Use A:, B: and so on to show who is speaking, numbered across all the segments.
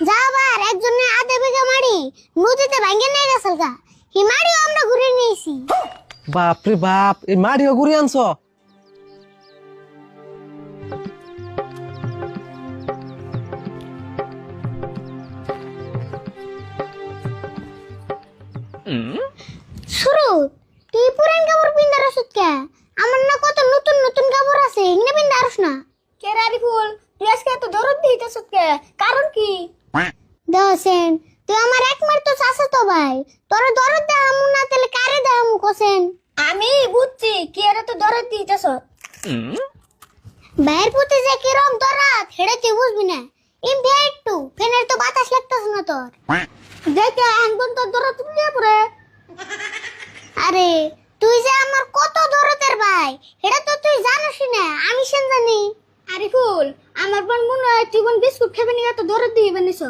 A: যাবার একজনের আধা বিঘা মাড়ি নদীতে ভাঙ্গে নিয়ে গেছিল গা, এই মাড়িও আমরা ঘুরে নিয়েছি।
B: বাপরে বাপ, এই মাটিও ঘুরে আনছ?
A: শুরু তুই পুরান কাপড় পিন্দার ওষুধ কে? আমার না কত নতুন নতুন কাপড় আছে, এগুলো পিন্দারস না কে? রারিফুল, তুই আজকে এত দরদ দিতেছ কে? কারণ কি? দশেন তুই আমার একমাত্র চাচা তো ভাই, তোর দরদ দেখামু না তাহলে কারে দেখামু কোসেন? আমি বুঝছি কি এর তো দরদ দিতেছ। বাইরের প্রতি যে কিরম দরদ হেডে তুই বুঝবি না। ইম একটু ফ্যানের তো বাতাস লাগতেছ না তোর, দেখে একদম তোর দরদ তুলে পড়ে। আরে তুই যে আমার কত দরদের ভাই, এটা তো তুই জানিস না, আমি সেন জানি। আরিফুল, আমার বোন মনে হয় তুই বোন বিস্কুট খাবে নিয়ে এত দরদ দিয়ে বানিস।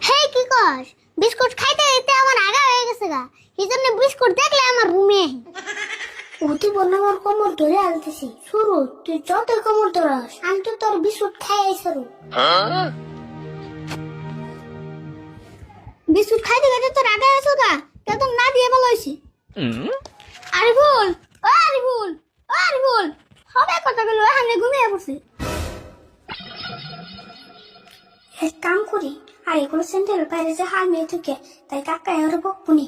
A: হেই কি কস? বিস্কুট খাইতে খাইতে আমার আগা হয়ে গেছে গা, এই জন্য বিস্কুট দেখলে আমার রুমে তুই বোন আমার কোমর ধরে আনতেছি। শুরু তুই যত কোমর ধরাস আমি তো তোর বিস্কুট খাই শুরু। বিস্কুট খাইতে খাইতে তোর আগা হয়েছে গা, তো না দিয়ে ভালো হয়েছে। আরিফুল, ও আরিফুল, ও আরিফুল, হবে কথাগুলো এখানে ঘুমিয়ে পড়ছে। এক কাম করি, আর এগুলো সেন্টারের বাইরে যে হাল মেয়ে থেকে, তাই কাকা এর বকুনি।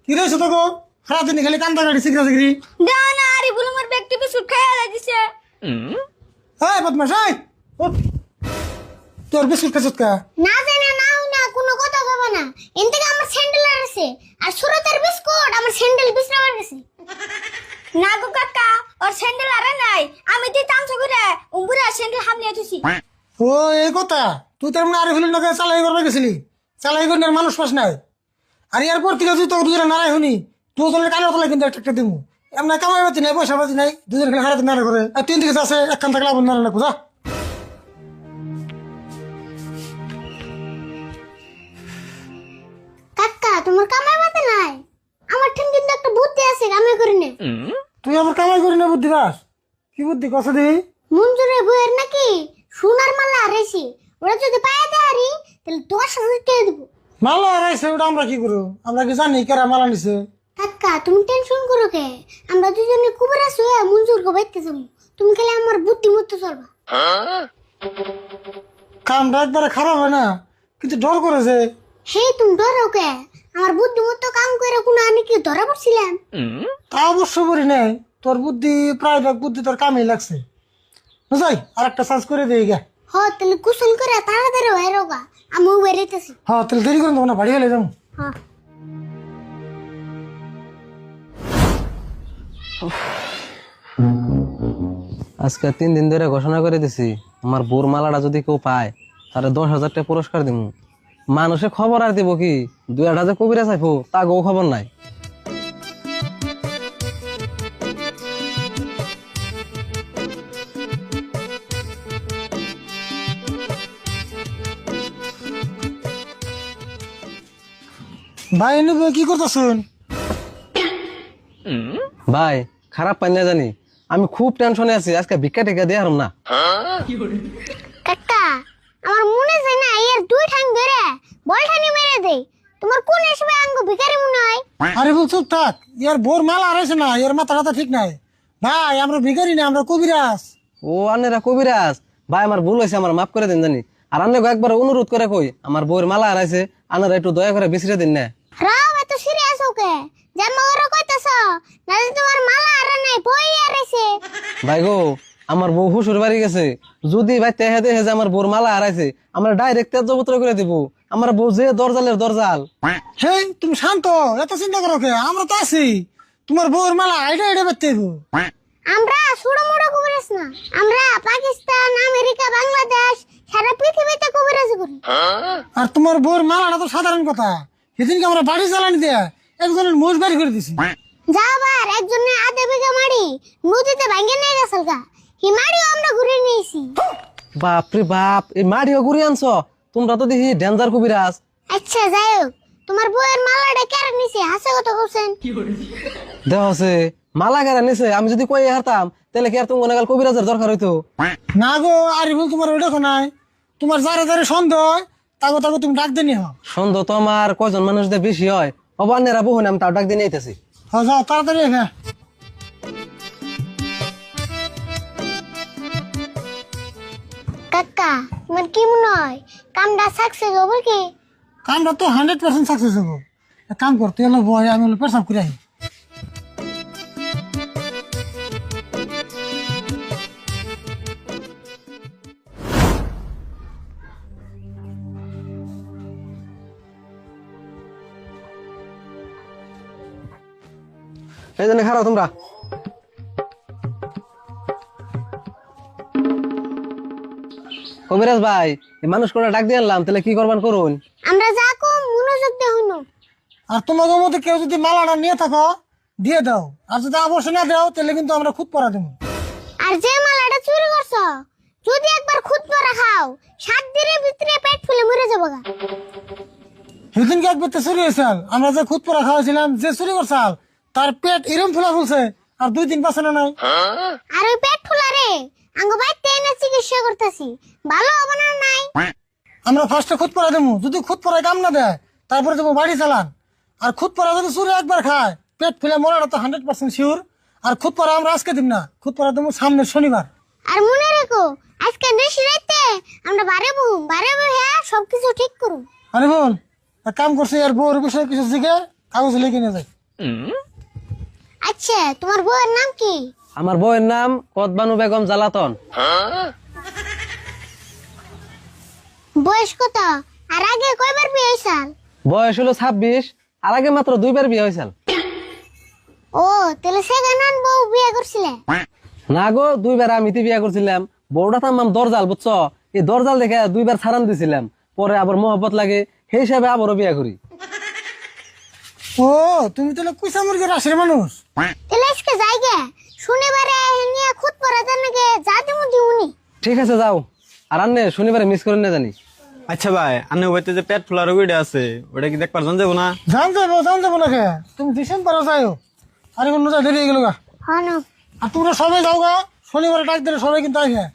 C: কি রয়েছে তো গো? সারাদিন খালি কান্দা কাটি শিখরা শিখরি। এই বদমাশ, এই ওঠ। তোর বিস্কুট খাচ্ছিস কা?
A: না জানা নাও না কোনো কথা কইবা না, এন থেকে আমার স্যান্ডেল আছে আর সুরতের বিস্কুট আমার স্যান্ডেল বিছনায় গেছে। না গো কাকা, ওর স্যান্ডেল আরে নাই, আমি দি তামছ করে উম্বুরা স্যান্ডেল হামলিয়ে তুছি।
C: ও এই কথা, তুই তার মানে আরিফুলের লগে চালাই করবে গেছিলি? চালাই করে মানুষ পাস নাই। আর এরপর থেকে তুই তোর দুজনে নারাই শুনি, দুজনের কানের তলায় কিন্তু একটা দিমু। এমন কামাই পাতি নাই, পয়সা পাতি নাই, দুজনে খালি হারাতে নাড়া করে। আর তিন দিকে আছে একখান থাকলে আবার নাড়া লাগবো। যা
A: কাকা, তোমার কামাই বাতে নাই, আমার ঠিক কিন্তু একটা বুদ্ধি আছে, কামাই করি না।
C: তুই আবার কামাই করি না বুদ্ধি দাস? কি বুদ্ধি কষা দিবি?
A: মঞ্জুরের বইয়ের নাকি সোনার মালা হারাইছি, ওরা যদি পায়ে দেয় আরি তাহলে 10,000 টাকা দিব।
C: মালা হারাইছে, ওটা আমরা কি করবো? আমরা কি জানি কেরা মালা নিছে?
A: কাকা তুমি টেনশন করো কে, আমরা দুজনে কুবরা শুয়ে মঞ্জুরকে বাইতে যাবো, তুমি খালি আমার বুদ্ধি মতো চলবা।
C: কামটা একবারে খারাপ হয় না, কিন্তু ডর করেছে।
A: হে তুমি ডরো কে? আমার বুদ্ধি মতো কাম করে কোনো আমি কি ধরা পড়ছিলাম?
C: তা অবশ্য করি নাই, তোর বুদ্ধি প্রায় বুদ্ধি তোর কামই লাগছে। বুঝাই আর একটা চান্স করে দিই গা।
A: হ তাহলে কুশল করে তাড়াতাড়ি বাইরে গা, আমি বেরিয়েতেছি।
C: হ্যাঁ তাহলে দেরি করে দেবো না, বাড়ি গেলে যাবো।
A: হ্যাঁ
B: আজকে 3 দিন ধরে ঘোষণা করে দিছি, আমার বোর মালাটা যদি কেউ পায় তাহলে 10,000 টাকা পুরস্কার দিব। মানুষে খবর আর দিব কি, 2-1 যে কবিরা চাইবো তা গো খবর নাই।
C: ভাই এনে কি করতেছুন?
B: ভাই খারাপ পাই না জানি, আমি খুব টেনশনে আছি, আজকে ভিক্ষা টিকা দিয়ে হারম না।
A: কাকা আমার মনে যায় না এর দুই ঠাং ধরে বলঠানি মেরে দেই, তোমার কোন হিসেবে আঙ্গ ভিখারি মনে হয়?
C: আরে বল চুপ থাক, ইয়ার বোর মালা হারাইছে না, এর মাথা কথা ঠিক নাই। ভাই আমরা ভিখারি না, আমরা কবিরাজ।
B: ও আনেরা কবিরাজ? ভাই আমার ভুল হয়েছে, আমার মাফ করে দেন জানি। আর আন্নে একবার অনুরোধ করে কই আমার বউয়ের মালা হারাইছে, আনারা একটু দয়া করে বিছরে দিন না।
A: রাও এত সিরিয়াস ওকে জামা ওরা কইতাছ নালে তোমার মালা আর নাই বই আরেছে।
B: ভাই গো, আমার বউ হুশুর বাড়ি গেছে, যদি ভাই তেহে দেখে যে আমার বউর মালা হারাইছে, আমরা ডাইরেক্ট তেজপত্র করে দিব। আমার বউ যে দরজালের দরজাল।
C: হেই তুমি শান্ত, এত চিন্তা করো কে? আমরা তো আছি, তোমার বউর মালা আইডা আইডা বেতে দেবো।
A: আমরা সুড়মুড়ো কবিরাজ না, আমরা পাকিস্তান, আমেরিকা, বাংলাদেশ সারা পৃথিবীতে কবিরাজ করি।
C: আর তোমার বউর মালাটা তো সাধারণ কথা, সেদিনকে আমরা বাড়ি জ্বালানি দিয়ে একজনের মোষ বাড়ি করে দিছি।
A: যাবার একজনে আধা বিঘা মাড়ি নদীতে ভাঙ্গে নিয়ে গেছিল গা, এই মাড়িও আমরা ঘুরে নিয়েছি।
B: বাপরে বাপ, এই মাটিও ঘুরে আনছো তোমরা, তো দেখি ডেঞ্জার কবিরাজ।
A: আচ্ছা যাই হোক, তোমার বউয়ের মালাটা কেড়ে নিছে, হাসে কথা বলছেন।
B: দেহ আছে মালা কেরা নিছে, আমি যদি কই হারতাম তাহলে কি আর তুমি মনে গেল কবিরাজের দরকার হইতো?
C: না গো আরিফুল, তোমার ওই দেখো নাই, তোমার যারে যারে সন্দেহ হয় তাগো তাগো তুমি ডাক দিয়ে নিও।
B: সন্দেহ তো আমার কয়জন মানুষদের বেশি হয়, অবান্যেরা বহু আমি তাও ডাক দিয়ে নিতেছি।
C: হ্যাঁ যাও তাড়াতাড়ি এখানে।
A: কাকা তোমার কি মনে হয় কামটা সাকসেস হবে কি?
C: কামটা তো 100% সাকসেস হবো। এক কাম কর, তুই হলো বয়, আমি হলো পেশাব করে আহি।
B: এই জন্য খারাপ তোমরা। কবিরাজ ভাই, এই মানুষ করে ডাক দিয়ে আনলাম, তাহলে কি করবেন করুন।
A: আমরা যা কম মনোযোগ দিয়ে হইনো।
C: আর তোমাদের মধ্যে কেউ যদি মালাটা নিয়ে থাকো দিয়ে দাও, আর যদি অবশ্য না দাও তাহলে কিন্তু আমরা খুদ পরা দেবো।
A: আর যে মালাটা চুরি করছো যদি একবার খুদ পরা খাও 7 দিনের ভিতরে পেট ফুলে মরে যাবো গা।
C: সেদিনকে এক ব্যক্তি চুরি হয়েছিল, আমরা যে খুদ পরা খাওয়াছিলাম, যে চুরি করছাল তার পেট এরম ফুলা ফুলছে, আর 2 দিন বাঁচানো নাই।
A: আর ওই পেট ফুলা রে আঙ্গ বাইতে এনে চিকিৎসা করতেছি, ভালো হবে না নাই?
C: আমরা ফার্স্টে খুদ পরা দেবো, যদি খুদ পরায় কাম না দেয় তারপরে দেবো বাড়ি চালান। আর খুদ পরা যদি চুরি একবার খায় পেট ফুলে মরাটা তো 100% শিওর। আর খুদ পরা আমরা আজকে দিব না, খুদ পরা দেবো সামনের শনিবার।
A: আর মনে রেখো আজকে বেশি রাইতে আমরা বারে হ্যাঁ সবকিছু ঠিক করুন।
C: আরে বল, এক কাম করছে, আর বউর বিষয়ে কিছু জিগে কাগজ লিখে নিয়ে যায়।
A: আচ্ছা তোমার বউয়ের নাম কি?
B: আমার বউয়ের নাম কদবানু বেগম জালাতন।
A: বয়স কত? আর আগে কয়বার বিয়ে হয়েছিল?
B: বয়স হলো 26, আর আগে মাত্র 2বার বিয়ে হয়েছিল।
A: ও তাহলে সেকেন্ড বউ বিয়ে করছিলে?
B: না গো, 2বার আমি বিয়ে করছিলাম। বউটা থামাম দরজাল, বুঝছো? এই দরজাল দেখে 2বার ছাড়ান দিছিলাম, পরে আবার মহব্বত লাগে, সেই হিসাবে আবারও বিয়ে করি।
C: ও তুমি তাহলে কুইসা মুরগির রাশির মানুষ।
A: তাহলে আজকে যাই গে, শনিবারে নিয়ে খুদ পরা জানকে যা দিমু দিউনি।
B: ঠিক আছে যাও, আর আন্নে শনিবারে মিস করেন না জানি।
D: আচ্ছা ভাই, আনে ওইতে যে পেট ফুলার রোগীটা আছে ওটা কি দেখবার জান যাবো না?
C: জান যাবো না কে? তুমি ডিসেম্বরে যাইও, আরে অন্য যা দেরি হয়ে গেল গা।
A: হ্যাঁ না
C: আর তোমরা সবাই যাও গা, শনিবারে ডাক দিলে সবাই কিন্তু আসবে।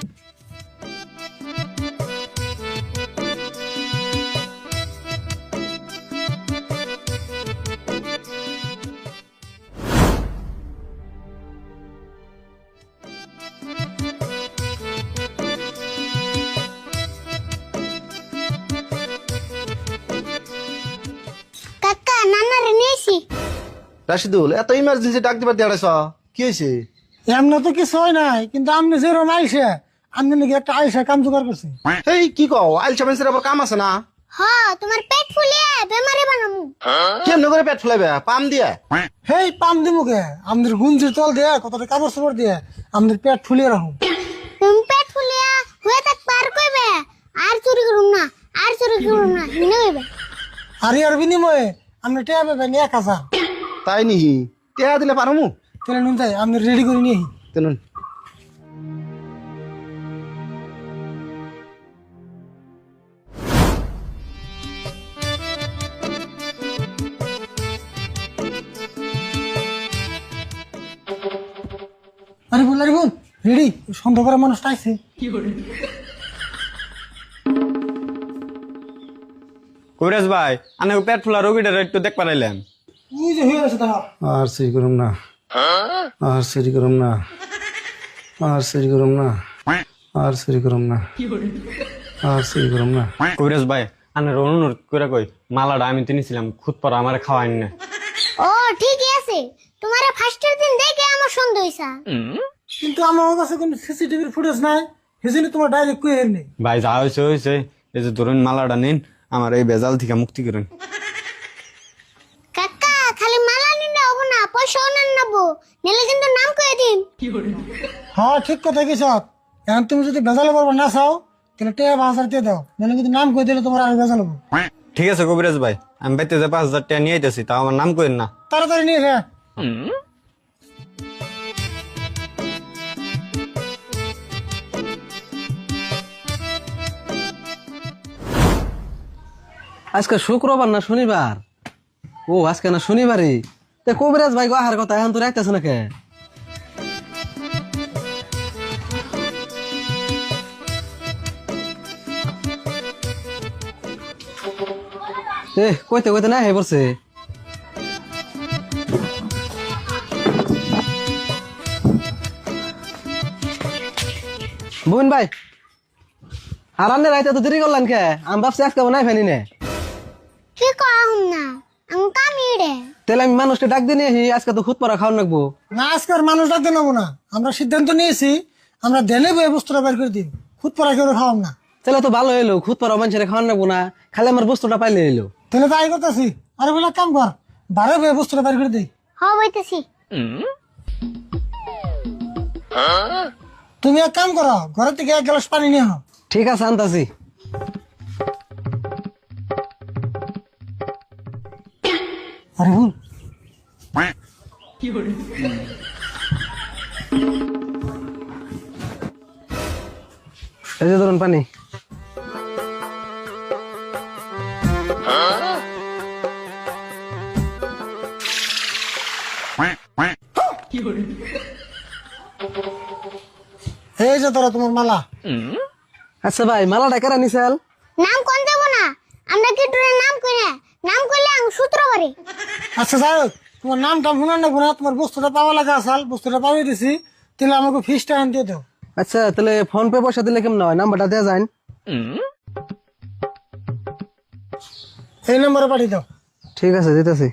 A: কাকা নানারে নিয়েছি।
E: রাশিদুল, এত ইমার্জেন্সি ডাক দিবার দেড়াইছ, কি হয়েছে?
C: এমন তো কিছু হয় নাই, কিন্তু আপনি যেরকম আইসে আপনি নাকি একটা আইসা কাম জোগাড় করছি।
E: এই কি কও, আইলসা মানুষের আবার কাম আছে না?
A: হ্যাঁ তোমার পেট ফুলিয়ে বেমারি বানামু।
E: কেমন করে পেট ফুলাইবে? পাম দিয়ে?
C: হেই পাম দিমুকে আমাদের গুঞ্জির তল দিয়ে কতটা কাপড় চোপড় দিয়ে আমাদের পেট ফুলিয়ে রাখুন।
A: তুমি পেট ফুলিয়া হয়ে থাকবে আর কইবে আর চুরি করুম না, আর চুরি করুম না হিনে কইবে।
C: আর ইয়ার বিনিময়ে আপনি টেয়া পাবেন 1000।
E: তাই নিহি? টেহা দিলে পারমু?
C: তাহলে নুন যাই আপনি রেডি করে নিয়ে আহি।
E: তেনুন
C: আরে বল রেডি, সন্দেহ করা মানুষটা আইছে।
D: কবিরাজ ভাই, আনে পেট ফুলার রোগীটা একটু দেখবার আইলাম।
C: ওই যে হয়ে আছে দাঁড়া।
E: আর সেরি করুম না, আর সেরি করুম না, আর সেরি করুম না, আর সেরি করুম না।
C: আর সেই করুম না
D: কবিরাজ ভাই আনের অনুরোধ করে কই মালাটা আমি তিনিছিলাম খুদ পর আমার খাওয়াইন না।
A: ও ঠিকই আছে, তোমার ফার্স্টের দিন দেখে আমার সন্দেহ হইছে।
C: কিন্তু আমার কাছে কোনো সিসিটিভির ফুটেজ নাই, সেজন্য তোমার ডাইরেক্ট কই এর নেই।
D: ভাই যা হয়েছে হয়েছে, এই যে ধরুন মালাটা নিন, আমার এই বেজাল থেকে মুক্তি করেন।
A: কাকা খালি মালা নিলে হবো না, পয়সাও নেন নেবো, নিলে কিন্তু নাম কয়ে দিন।
C: হ্যাঁ ঠিক কথা কইছ। এখন তুমি যদি বেজালে পারবো না চাও তাহলে টেয়া 5,000 দিয়ে দাও, নাহলে কিন্তু নাম কই দিলে তোমার আর বেজাল হবো।
D: ঠিক আছে কবিরাজ ভাই, আমি বাইতে যে 5,000 টাকা নিয়ে আইতেছি, তাও আমার নাম করেন না।
C: তাড়াতাড়ি নিয়ে যা।
B: আজকে শুক্রবার না শনিবার? ও আজকে না শনিবারই। তে কবিরাজ ভাই গো আহার কথা এখন তো রাখতেছে না কে? কইতে কইতে না হে পড়ছে। বোন ভাই আর আন্নে রাইতে তো দেরি করলেন কে? আমি ভাবছি আজকে বানাই ফেনি নে।
A: কি কম না, আমি কামি রে।
B: তাহলে আমি মানুষকে ডাক দিয়ে নিয়ে আজকে তো খুদ পরা খাওয়ান রাখবো।
C: না আজকে আর মানুষ ডাকতে নেবো না, আমরা সিদ্ধান্ত নিয়েছি আমরা দেনে বই বস্তুটা বের করে দিই, খুদ পড়া কেউ খাওয়াম না।
B: তাহলে তো ভালো এলো, খুদ পরা মানুষের খাওয়ান রাখবো না, খালি আমার বস্তুটা পাইলে এলো।
C: তাহলে তাই করতেছি, আরে বলে কাম কর, বারে বই বস্তুটা বের করে দিই।
A: হ বইতেছি।
C: তুমি এক কাম করো, ঘরের থেকে 1 গ্লাস পানি নিয়ে আহ।
B: ঠিক আছে আনতাছি।
C: আরে ভুল
B: এই যে ধরুন পানি।
C: এই যে তোরা তোমার মালা।
B: আচ্ছা ভাই মালাটা কেরা নিছেল?
A: নাম কোন দেবো না, আমরা কি তোর নাম কই না, নাম করলে আমি সূত্র বাড়ি।
C: আচ্ছা যাই হোক, তোমার নামটা শুনান না, তোমার বস্তুটা পাওয়া লাগা আসাল, বস্তুটা পাওয়া দিছি, তাহলে আমাকে ফিসটা আন দিয়ে দাও।
B: আচ্ছা তাহলে ফোন পে পয়সা দিলে কেমন হয়? নাম্বারটা দেওয়া যায়?
C: এই নম্বরে পাঠিয়ে দাও।
B: ঠিক আছে দিতেছি।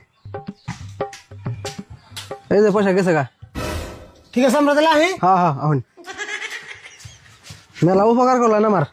B: এই যে পয়সা গেছে গা।
C: ঠিক আছে আমরা তাহলে আহি।
B: হ্যাঁ হ্যাঁ, মেলা উপকার করলেন আমার।